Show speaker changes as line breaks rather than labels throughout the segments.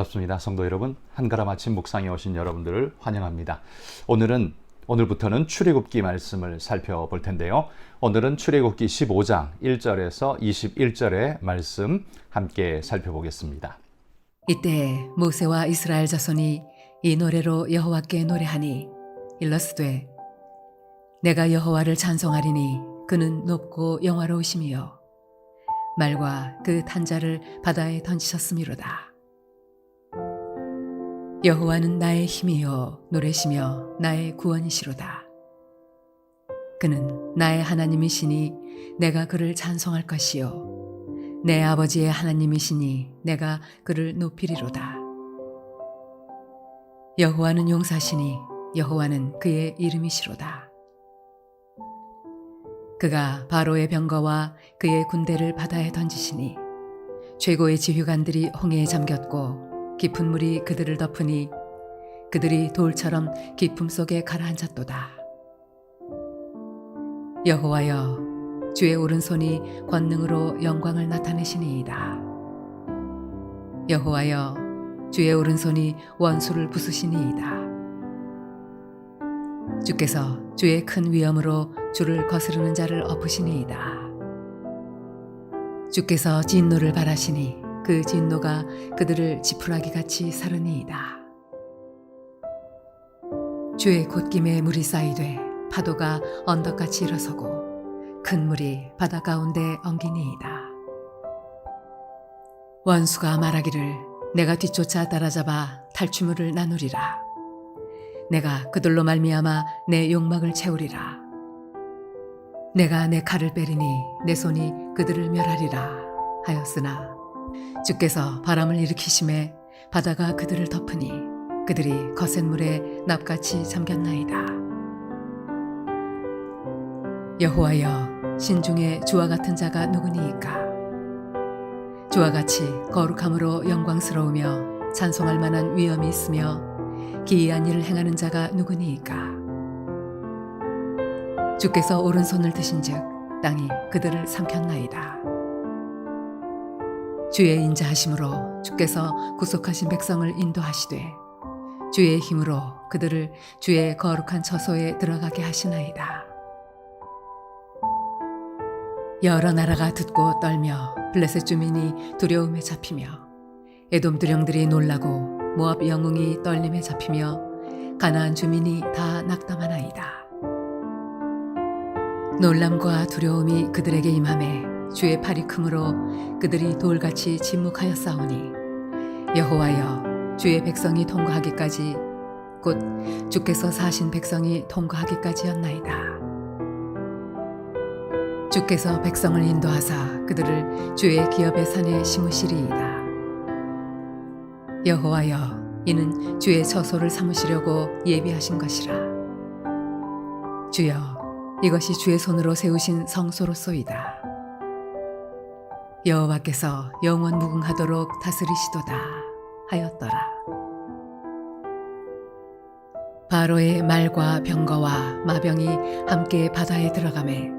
반갑습니다. 성도 여러분, 한가람 아침 묵상에 오신 여러분들을 환영합니다. 오늘부터는 출애굽기 말씀을 살펴볼 텐데요. 오늘은 출애굽기 15장 1절에서 21절의 말씀 함께 살펴보겠습니다.
이때 모세와 이스라엘 자손이 이 노래로 여호와께 노래하니 일러스되 내가 여호와를 찬송하리니 그는 높고 영화로우심이요 말과 그 탄자를 바다에 던지셨음이로다. 여호와는 나의 힘이요 노래시며 나의 구원이시로다. 그는 나의 하나님이시니 내가 그를 찬송할 것이요 내 아버지의 하나님이시니 내가 그를 높이리로다. 여호와는 용사시니 여호와는 그의 이름이시로다. 그가 바로의 병거와 그의 군대를 바다에 던지시니 최고의 지휘관들이 홍해에 잠겼고 깊은 물이 그들을 덮으니 그들이 돌처럼 깊음 속에 가라앉았도다. 여호와여 주의 오른손이 권능으로 영광을 나타내시니이다. 여호와여 주의 오른손이 원수를 부수시니이다. 주께서 주의 큰 위엄으로 주를 거스르는 자를 엎으시니이다. 주께서 진노를 바라시니 그 진노가 그들을 지푸라기같이 사르니이다. 주의 곶김에 물이 쌓이되 파도가 언덕같이 일어서고 큰 물이 바다 가운데 엉기니이다. 원수가 말하기를 내가 뒤쫓아 따라잡아 탈취물을 나누리라. 내가 그들로 말미암아 내 욕망을 채우리라. 내가 내 칼을 빼리니 내 손이 그들을 멸하리라 하였으나 주께서 바람을 일으키심에 바다가 그들을 덮으니 그들이 거센 물에 납같이 잠겼나이다. 여호와여 신중에 주와 같은 자가 누구니이까? 주와 같이 거룩함으로 영광스러우며 찬송할 만한 위엄이 있으며 기이한 일을 행하는 자가 누구니이까? 주께서 오른손을 드신즉 땅이 그들을 삼켰나이다. 주의 인자하심으로 주께서 구속하신 백성을 인도하시되 주의 힘으로 그들을 주의 거룩한 처소에 들어가게 하시나이다. 여러 나라가 듣고 떨며 블레셋 주민이 두려움에 잡히며 에돔 두령들이 놀라고 모압 영웅이 떨림에 잡히며 가나안 주민이 다 낙담하나이다. 놀람과 두려움이 그들에게 임하매 주의 팔이 크므로 그들이 돌같이 침묵하여 싸우니 여호와여 주의 백성이 통과하기까지 곧 주께서 사신 백성이 통과하기까지였나이다. 주께서 백성을 인도하사 그들을 주의 기업의 산에 심으시리이다. 여호와여 이는 주의 처소를 삼으시려고 예비하신 것이라. 주여 이것이 주의 손으로 세우신 성소로소이다. 여호와께서 영원 무궁하도록 다스리시도다 하였더라. 바로의 말과 병거와 마병이 함께 바다에 들어가매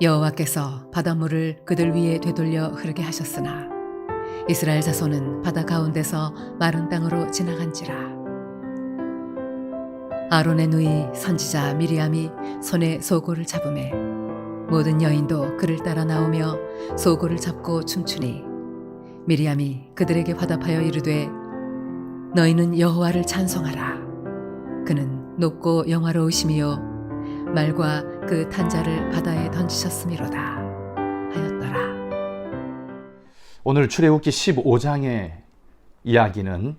여호와께서 바닷물을 그들 위에 되돌려 흐르게 하셨으나 이스라엘 자손은 바다 가운데서 마른 땅으로 지나간지라. 아론의 누이 선지자 미리암이 손에 소고를 잡으매 모든 여인도 그를 따라 나오며 소고를 잡고 춤추니 미리암이 그들에게 화답하여 이르되 너희는 여호와를 찬송하라. 그는 높고 영화로우심이요 말과 그 탄자를 바다에 던지셨음이로다 하였더라.
오늘 출애굽기 15장의 이야기는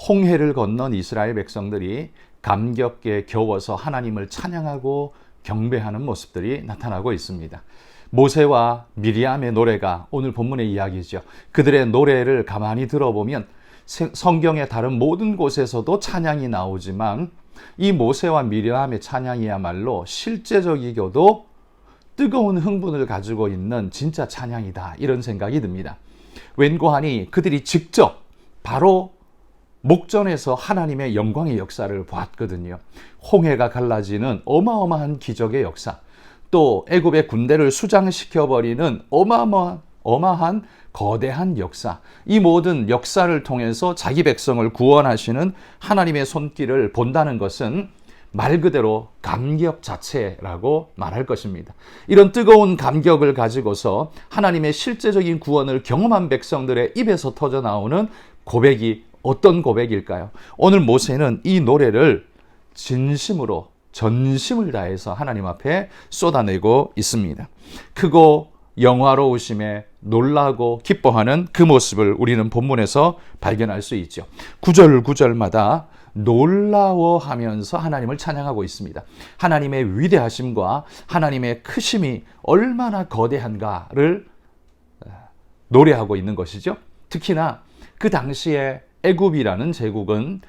홍해를 건넌 이스라엘 백성들이 감격에 겨워서 하나님을 찬양하고 경배하는 모습들이 나타나고 있습니다. 모세와 미리암의 노래가 오늘 본문의 이야기죠. 그들의 노래를 가만히 들어보면 성경의 다른 모든 곳에서도 찬양이 나오지만 이 모세와 미리암의 찬양이야말로 실제적이고도 뜨거운 흥분을 가지고 있는 진짜 찬양이다, 이런 생각이 듭니다. 웬고하니 그들이 직접 바로 목전에서 하나님의 영광의 역사를 보았거든요. 홍해가 갈라지는 어마어마한 기적의 역사, 또 애굽의 군대를 수장시켜버리는 어마어마한 어마한 거대한 역사, 이 모든 역사를 통해서 자기 백성을 구원하시는 하나님의 손길을 본다는 것은 말 그대로 감격 자체라고 말할 것입니다. 이런 뜨거운 감격을 가지고서 하나님의 실제적인 구원을 경험한 백성들의 입에서 터져 나오는 고백이 어떤 고백일까요? 오늘 모세는 이 노래를 진심으로 전심을 다해서 하나님 앞에 쏟아내고 있습니다. 크고 영화로우심에 놀라고 기뻐하는 그 모습을 우리는 본문에서 발견할 수 있죠. 구절 구절마다 놀라워하면서 하나님을 찬양하고 있습니다. 하나님의 위대하심과 하나님의 크심이 얼마나 거대한가를 노래하고 있는 것이죠. 특히나 그 당시에 애굽이라는 제국은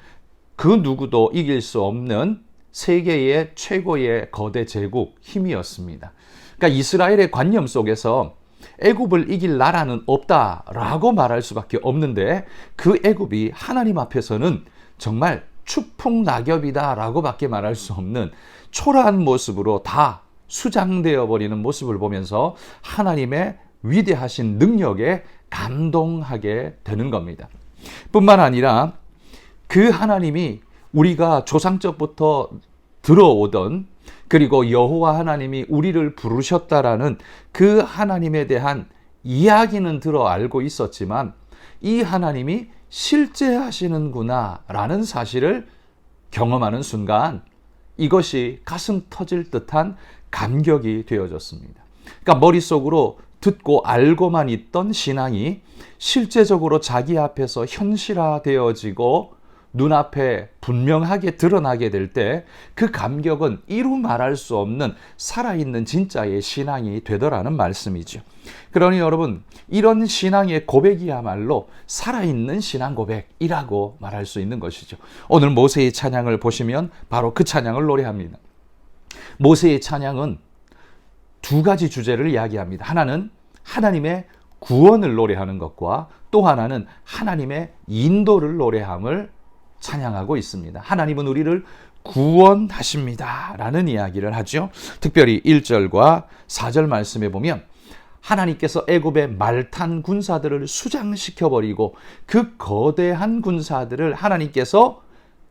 그 누구도 이길 수 없는 세계의 최고의 거대 제국 힘이었습니다. 그러니까 이스라엘의 관념 속에서 애굽을 이길 나라는 없다라고 말할 수밖에 없는데 그 애굽이 하나님 앞에서는 정말 추풍낙엽이다라고 밖에 말할 수 없는 초라한 모습으로 다 수장되어 버리는 모습을 보면서 하나님의 위대하신 능력에 감동하게 되는 겁니다. 뿐만 아니라 그 하나님이 우리가 조상적부터 들어오던, 그리고 여호와 하나님이 우리를 부르셨다라는 그 하나님에 대한 이야기는 들어 알고 있었지만 이 하나님이 실제 하시는구나 라는 사실을 경험하는 순간 이것이 가슴 터질 듯한 감격이 되어졌습니다. 그러니까 머릿속으로 듣고 알고만 있던 신앙이 실제적으로 자기 앞에서 현실화되어지고 눈앞에 분명하게 드러나게 될 때 그 감격은 이루 말할 수 없는 살아있는 진짜의 신앙이 되더라는 말씀이죠. 그러니 여러분, 이런 신앙의 고백이야말로 살아있는 신앙 고백이라고 말할 수 있는 것이죠. 오늘 모세의 찬양을 보시면 바로 그 찬양을 노래합니다. 모세의 찬양은 두 가지 주제를 이야기합니다. 하나는 하나님의 구원을 노래하는 것과 또 하나는 하나님의 인도를 노래함을 찬양하고 있습니다. 하나님은 우리를 구원하십니다 라는 이야기를 하죠. 특별히 1절과 4절 말씀에 보면 하나님께서 애굽의 말탄 군사들을 수장시켜버리고 그 거대한 군사들을 하나님께서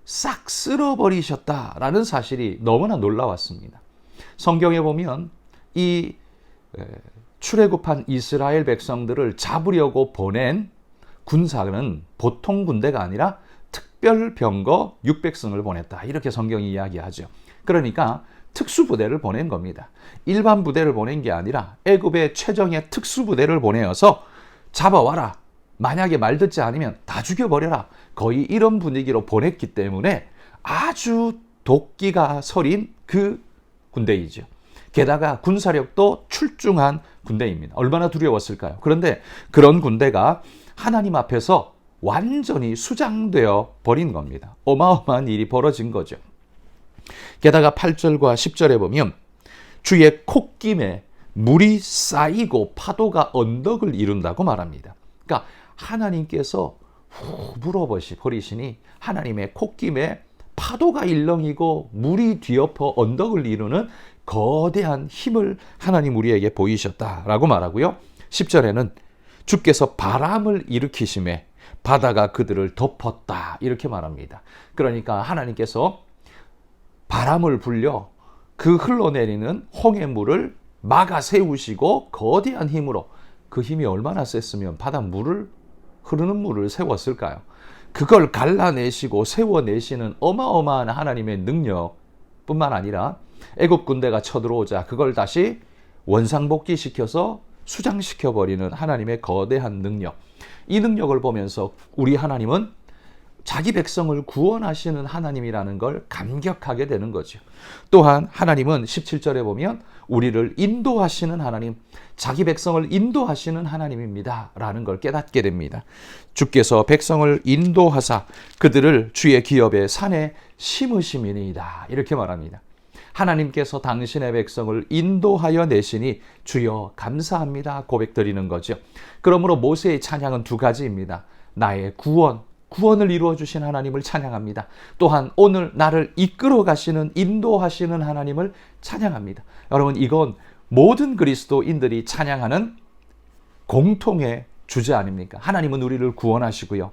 싹 쓸어버리셨다라는 사실이 너무나 놀라웠습니다. 성경에 보면 이 출애굽한 이스라엘 백성들을 잡으려고 보낸 군사는 보통 군대가 아니라 특별병거 600승을 보냈다, 이렇게 성경이 이야기하죠. 그러니까 특수부대를 보낸 겁니다. 일반 부대를 보낸 게 아니라 애굽의 최정예 특수부대를 보내어서 잡아와라, 만약에 말 듣지 않으면 다 죽여버려라, 거의 이런 분위기로 보냈기 때문에 아주 도끼가 서린 그 군대이죠. 게다가 군사력도 출중한 군대입니다. 얼마나 두려웠을까요? 그런데 그런 군대가 하나님 앞에서 완전히 수장되어 버린 겁니다. 어마어마한 일이 벌어진 거죠. 게다가 8절과 10절에 보면 주의 콧김에 물이 쌓이고 파도가 언덕을 이룬다고 말합니다. 그러니까 하나님께서 후 불어버리시니 하나님의 콧김에 파도가 일렁이고 물이 뒤엎어 언덕을 이루는 거대한 힘을 하나님 우리에게 보이셨다라고 말하고요. 10절에는 주께서 바람을 일으키심에 바다가 그들을 덮었다, 이렇게 말합니다. 그러니까 하나님께서 바람을 불려 그 흘러내리는 홍해물을 막아 세우시고 거대한 힘으로, 그 힘이 얼마나 셌으면 바닷물을, 흐르는 물을 세웠을까요? 그걸 갈라내시고 세워내시는 어마어마한 하나님의 능력뿐만 아니라 애굽 군대가 쳐들어오자 그걸 다시 원상복귀시켜서 수장시켜버리는 하나님의 거대한 능력, 이 능력을 보면서 우리 하나님은 자기 백성을 구원하시는 하나님이라는 걸 감격하게 되는 거죠. 또한 하나님은 17절에 보면 우리를 인도하시는 하나님, 자기 백성을 인도하시는 하나님입니다 라는 걸 깨닫게 됩니다. 주께서 백성을 인도하사 그들을 주의 기업의 산에 심으심이니이다, 이렇게 말합니다. 하나님께서 당신의 백성을 인도하여 내시니 주여 감사합니다 고백드리는 거죠. 그러므로 모세의 찬양은 두 가지입니다. 나의 구원을 이루어 주신 하나님을 찬양합니다. 또한 오늘 나를 이끌어 가시는, 인도하시는 하나님을 찬양합니다. 여러분, 이건 모든 그리스도인들이 찬양하는 공통의 주제 아닙니까? 하나님은 우리를 구원하시고요.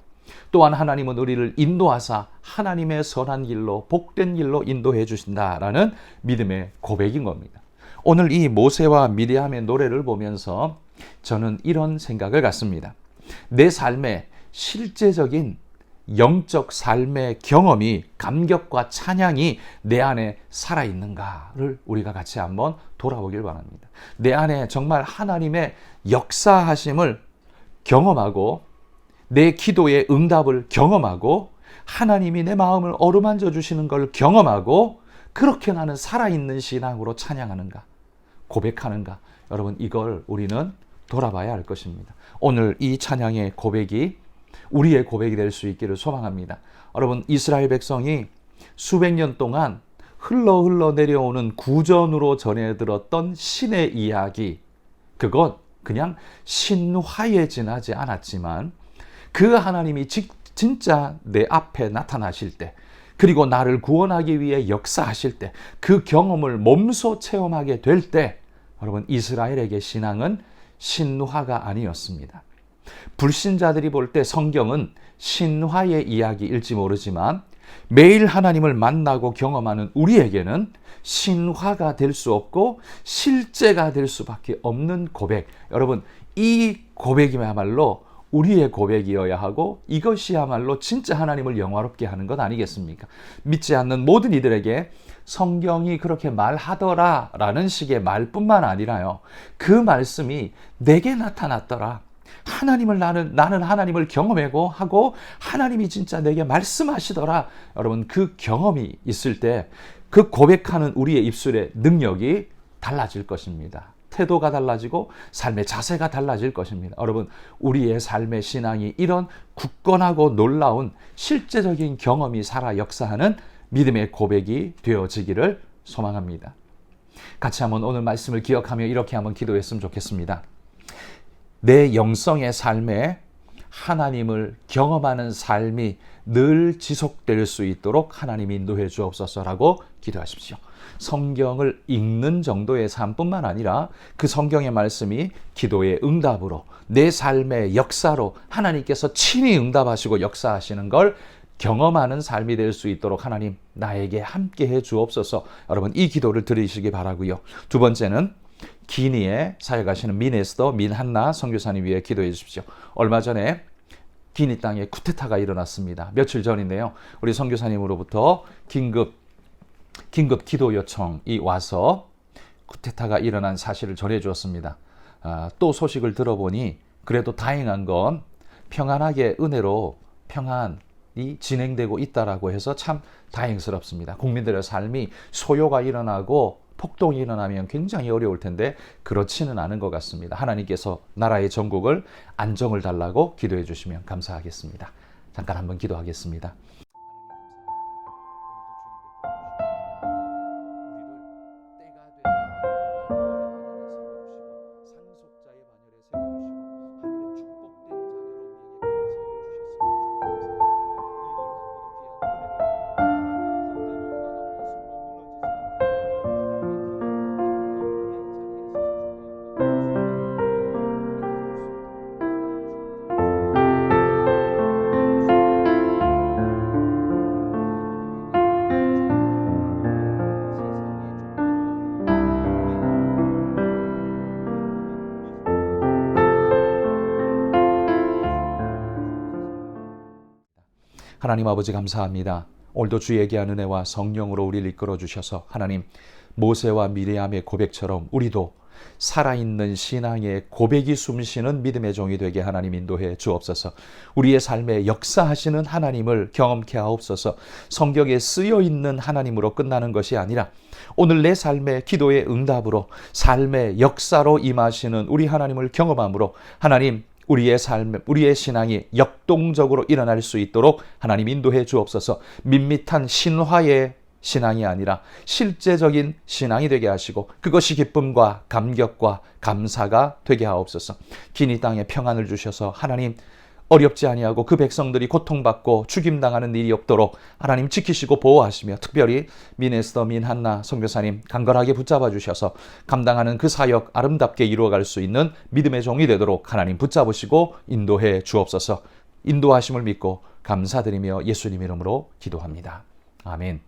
또한 하나님은 우리를 인도하사 하나님의 선한 길로 복된 길로 인도해 주신다라는 믿음의 고백인 겁니다. 오늘 이 모세와 미리암의 노래를 보면서 저는 이런 생각을 갖습니다. 내 삶에 실제적인 영적 삶의 경험이, 감격과 찬양이 내 안에 살아있는가를 우리가 같이 한번 돌아보길 바랍니다. 내 안에 정말 하나님의 역사하심을 경험하고 내 기도의 응답을 경험하고 하나님이 내 마음을 어루만져 주시는 걸 경험하고 그렇게 나는 살아있는 신앙으로 찬양하는가, 고백하는가. 여러분, 이걸 우리는 돌아봐야 할 것입니다. 오늘 이 찬양의 고백이 우리의 고백이 될 수 있기를 소망합니다. 여러분, 이스라엘 백성이 수백 년 동안 흘러 내려오는 구전으로 전해 들었던 신의 이야기, 그것 그냥 신화에 지나지 않았지만 그 하나님이 진짜 내 앞에 나타나실 때, 그리고 나를 구원하기 위해 역사하실 때, 그 경험을 몸소 체험하게 될 때, 여러분, 이스라엘에게 신앙은 신화가 아니었습니다. 불신자들이 볼 때 성경은 신화의 이야기일지 모르지만 매일 하나님을 만나고 경험하는 우리에게는 신화가 될 수 없고 실제가 될 수밖에 없는 고백. 여러분, 이 고백이야말로 우리의 고백이어야 하고 이것이야말로 진짜 하나님을 영화롭게 하는 것 아니겠습니까? 믿지 않는 모든 이들에게 성경이 그렇게 말하더라 라는 식의 말뿐만 아니라요, 그 말씀이 내게 나타났더라, 하나님을 나는 하나님을 경험하고 하고 하나님이 진짜 내게 말씀하시더라. 여러분, 그 경험이 있을 때 그 고백하는 우리의 입술의 능력이 달라질 것입니다. 태도가 달라지고 삶의 자세가 달라질 것입니다. 여러분, 우리의 삶의 신앙이 이런 굳건하고 놀라운 실제적인 경험이 살아 역사하는 믿음의 고백이 되어지기를 소망합니다. 같이 한번 오늘 말씀을 기억하며 이렇게 한번 기도했으면 좋겠습니다. 내 영성의 삶에 하나님을 경험하는 삶이 늘 지속될 수 있도록 하나님이 인도해 주옵소서라고 기도하십시오. 성경을 읽는 정도의 삶뿐만 아니라 그 성경의 말씀이 기도의 응답으로, 내 삶의 역사로 하나님께서 친히 응답하시고 역사하시는 걸 경험하는 삶이 될 수 있도록 하나님 나에게 함께해 주옵소서. 여러분, 이 기도를 드리시기 바라고요. 두 번째는 기니에 사역하시는 민에스더 민한나 선교사님 위해 기도해 주십시오. 얼마 전에 기니 땅에 쿠데타가 일어났습니다. 며칠 전인데요, 우리 선교사님으로부터 긴급 기도 요청이 와서 쿠데타가 일어난 사실을 전해 주었습니다. 또 소식을 들어보니 그래도 다행한 건 평안하게 은혜로 평안이 진행되고 있다라고 해서 참 다행스럽습니다. 국민들의 삶이 소요가 일어나고 폭동이 일어나면 굉장히 어려울 텐데 그렇지는 않은 것 같습니다. 하나님께서 나라의 전국을 안정을 달라고 기도해 주시면 감사하겠습니다. 잠깐 한번 기도하겠습니다. 하나님 아버지, 감사합니다. 오늘도 주에게 한 은혜와 성령으로 우리를 이끌어 주셔서 하나님, 모세와 미리암의 고백처럼 우리도 살아있는 신앙의 고백이 숨쉬는 믿음의 종이 되게 하나님 인도해 주옵소서. 우리의 삶에 역사하시는 하나님을 경험케 하옵소서. 성경에 쓰여있는 하나님으로 끝나는 것이 아니라 오늘 내 삶의 기도의 응답으로 삶의 역사로 임하시는 우리 하나님을 경험함으로 하나님, 우리의 삶, 우리의 신앙이 역동적으로 일어날 수 있도록 하나님 인도해 주옵소서. 밋밋한 신화의 신앙이 아니라 실제적인 신앙이 되게 하시고 그것이 기쁨과 감격과 감사가 되게 하옵소서. 기니 땅에 평안을 주셔서 하나님, 어렵지 아니하고 그 백성들이 고통받고 죽임당하는 일이 없도록 하나님 지키시고 보호하시며, 특별히 민에스더 민한나 선교사님 간절하게 붙잡아 주셔서 감당하는 그 사역 아름답게 이루어갈 수 있는 믿음의 종이 되도록 하나님 붙잡으시고 인도해 주옵소서. 인도하심을 믿고 감사드리며 예수님 이름으로 기도합니다. 아멘.